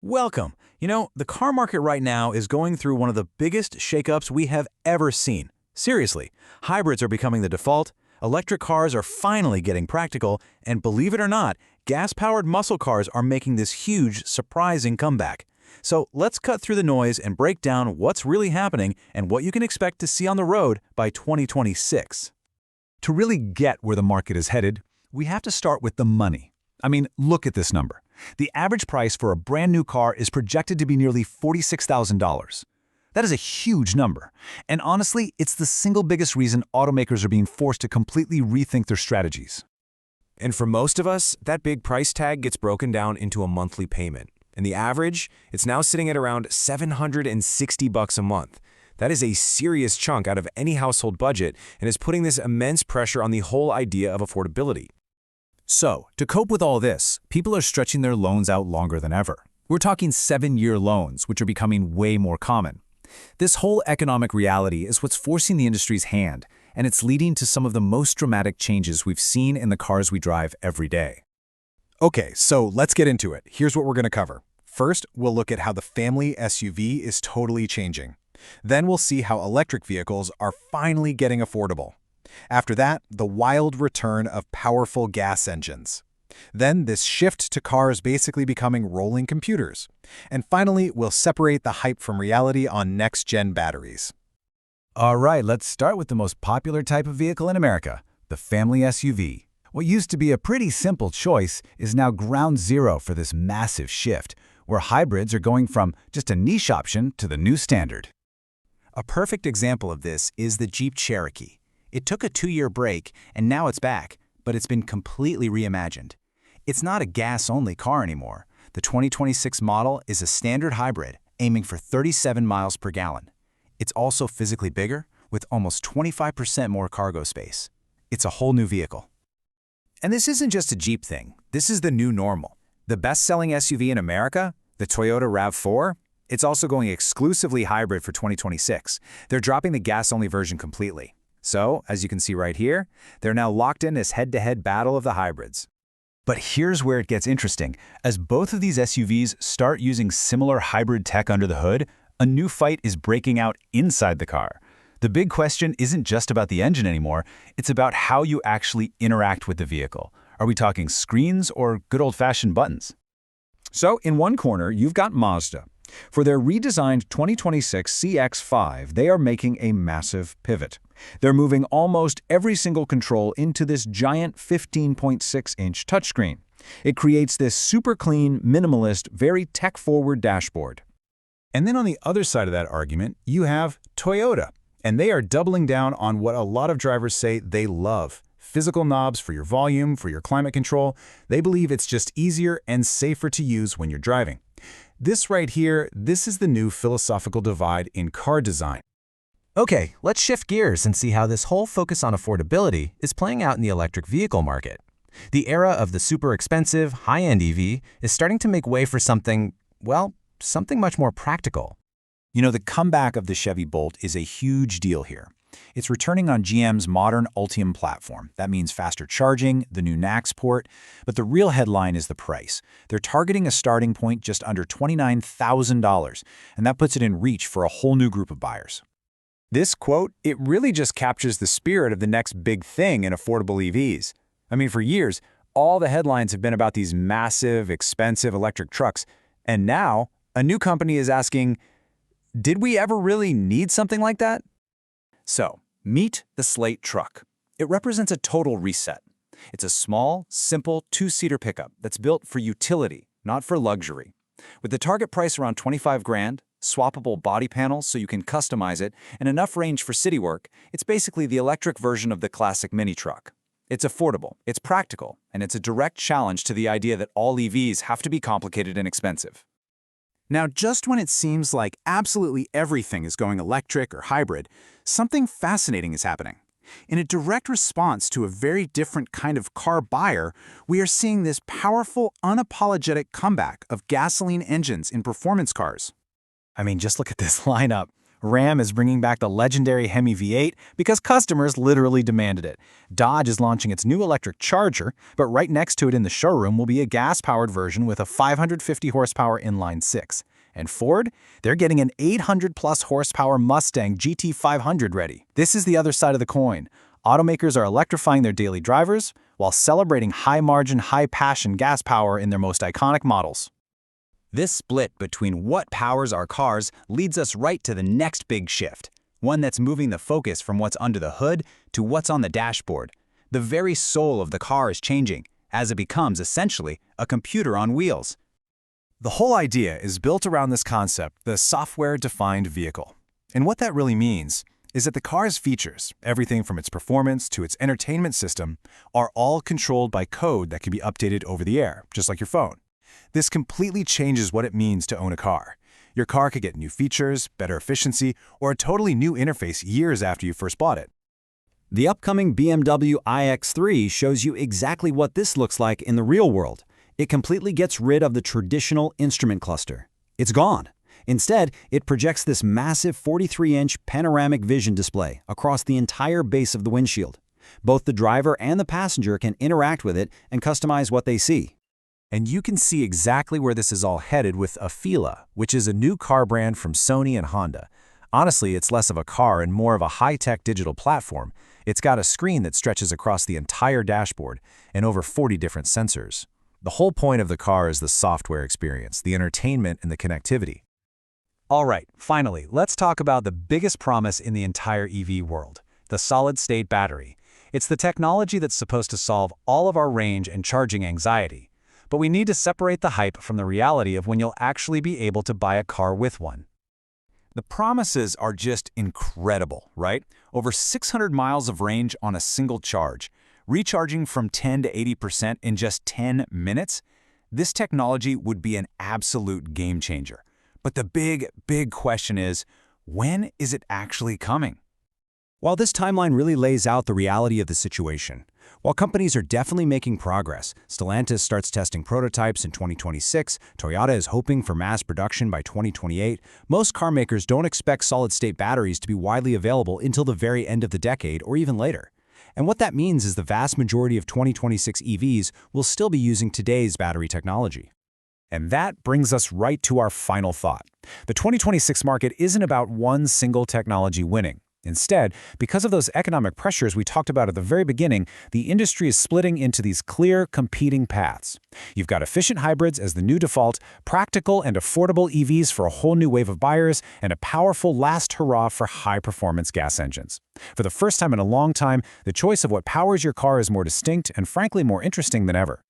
Welcome. The car market right now is going through one of the biggest shakeups we have ever seen. Seriously, hybrids are becoming the default, electric cars are finally getting practical, and believe it or not, gas-powered muscle cars are making this huge, surprising comeback. So let's cut through the noise and break down what's really happening and what you can expect to see on the road by 2026. To really get where the market is headed, we have to start with the money. Look at this number. The average price for a brand new car is projected to be nearly $46,000. That is a huge number. And honestly, it's the single biggest reason automakers are being forced to completely rethink their strategies. And for most of us, that big price tag gets broken down into a monthly payment. And the average, it's now sitting at around $760 a month. That is a serious chunk out of any household budget and is putting this immense pressure on the whole idea of affordability. So, to cope with all this, people are stretching their loans out longer than ever. We're talking 7-year loans, which are becoming way more common. This whole economic reality is what's forcing the industry's hand, and it's leading to some of the most dramatic changes we've seen in the cars we drive every day. Okay, so let's get into it. Here's what we're going to cover. First, we'll look at how the family SUV is totally changing. Then we'll see how electric vehicles are finally getting affordable. After that, the wild return of powerful gas engines. Then this shift to cars basically becoming rolling computers. And finally, we'll separate the hype from reality on next-gen batteries. All right, let's start with the most popular type of vehicle in America, the family SUV. What used to be a pretty simple choice is now ground zero for this massive shift, where hybrids are going from just a niche option to the new standard. A perfect example of this is the Jeep Cherokee. It took a 2-year break, and now it's back, but it's been completely reimagined. It's not a gas-only car anymore. The 2026 model is a standard hybrid, aiming for 37 miles per gallon. It's also physically bigger, with almost 25% more cargo space. It's a whole new vehicle. And this isn't just a Jeep thing. This is the new normal. The best-selling SUV in America, the Toyota RAV4, it's also going exclusively hybrid for 2026. They're dropping the gas-only version completely. So, as you can see right here, they're now locked in this head-to-head battle of the hybrids. But here's where it gets interesting. As both of these SUVs start using similar hybrid tech under the hood, a new fight is breaking out inside the car. The big question isn't just about the engine anymore, it's about how you actually interact with the vehicle. Are we talking screens or good old-fashioned buttons? So, in one corner, you've got Mazda. For their redesigned 2026 CX-5, they are making a massive pivot. They're moving almost every single control into this giant 15.6-inch touchscreen. It creates this super clean, minimalist, very tech-forward dashboard. And then on the other side of that argument, you have Toyota. And they are doubling down on what a lot of drivers say they love. Physical knobs for your volume, for your climate control. They believe it's just easier and safer to use when you're driving. This right here, this is the new philosophical divide in car design. Okay, let's shift gears and see how this whole focus on affordability is playing out in the electric vehicle market. The era of the super expensive, high-end EV is starting to make way for something much more practical. The comeback of the Chevy Bolt is a huge deal here. It's returning on GM's modern Ultium platform. That means faster charging, the new NACS port, but the real headline is the price. They're targeting a starting point just under $29,000, and that puts it in reach for a whole new group of buyers. This quote, it really just captures the spirit of the next big thing in affordable EVs. For years, all the headlines have been about these massive, expensive electric trucks, and now a new company is asking, did we ever really need something like that? So, meet the Slate truck. It represents a total reset. It's a small, simple, 2-seater pickup that's built for utility, not for luxury. With the target price around $25,000, swappable body panels so you can customize it, and enough range for city work, it's basically the electric version of the classic mini truck. It's affordable, it's practical, and it's a direct challenge to the idea that all EVs have to be complicated and expensive. Now, just when it seems like absolutely everything is going electric or hybrid, something fascinating is happening. In a direct response to a very different kind of car buyer, we are seeing this powerful, unapologetic comeback of gasoline engines in performance cars. Just look at this lineup. Ram is bringing back the legendary Hemi V8 because customers literally demanded it. Dodge is launching its new electric Charger, but right next to it in the showroom will be a gas-powered version with a 550 horsepower inline-six. And Ford, they're getting an 800-plus horsepower Mustang GT500 ready. This is the other side of the coin. Automakers are electrifying their daily drivers while celebrating high-margin, high-passion gas power in their most iconic models. This split between what powers our cars leads us right to the next big shift, one that's moving the focus from what's under the hood to what's on the dashboard. The very soul of the car is changing, as it becomes essentially a computer on wheels. The whole idea is built around this concept, the software-defined vehicle. And what that really means is that the car's features, everything from its performance to its entertainment system, are all controlled by code that can be updated over the air, just like your phone. This completely changes what it means to own a car. Your car could get new features, better efficiency, or a totally new interface years after you first bought it. The upcoming BMW iX3 shows you exactly what this looks like in the real world. It completely gets rid of the traditional instrument cluster. It's gone. Instead, it projects this massive 43-inch panoramic vision display across the entire base of the windshield. Both the driver and the passenger can interact with it and customize what they see. And you can see exactly where this is all headed with Afeela, which is a new car brand from Sony and Honda. Honestly, it's less of a car and more of a high-tech digital platform. It's got a screen that stretches across the entire dashboard and over 40 different sensors. The whole point of the car is the software experience, the entertainment, and the connectivity. All right, finally, let's talk about the biggest promise in the entire EV world, the solid-state battery. It's the technology that's supposed to solve all of our range and charging anxiety. But we need to separate the hype from the reality of when you'll actually be able to buy a car with one. The promises are just incredible, right? Over 600 miles of range on a single charge, recharging from 10 to 80% in just 10 minutes. This technology would be an absolute game changer. But the big question is, when is it actually coming? While this timeline really lays out the reality of the situation, while companies are definitely making progress, Stellantis starts testing prototypes in 2026, Toyota is hoping for mass production by 2028, most car makers don't expect solid-state batteries to be widely available until the very end of the decade or even later. And what that means is the vast majority of 2026 EVs will still be using today's battery technology. And that brings us right to our final thought. The 2026 market isn't about one single technology winning. Instead, because of those economic pressures we talked about at the very beginning, the industry is splitting into these clear, competing paths. You've got efficient hybrids as the new default, practical and affordable EVs for a whole new wave of buyers, and a powerful last hurrah for high-performance gas engines. For the first time in a long time, the choice of what powers your car is more distinct and frankly more interesting than ever.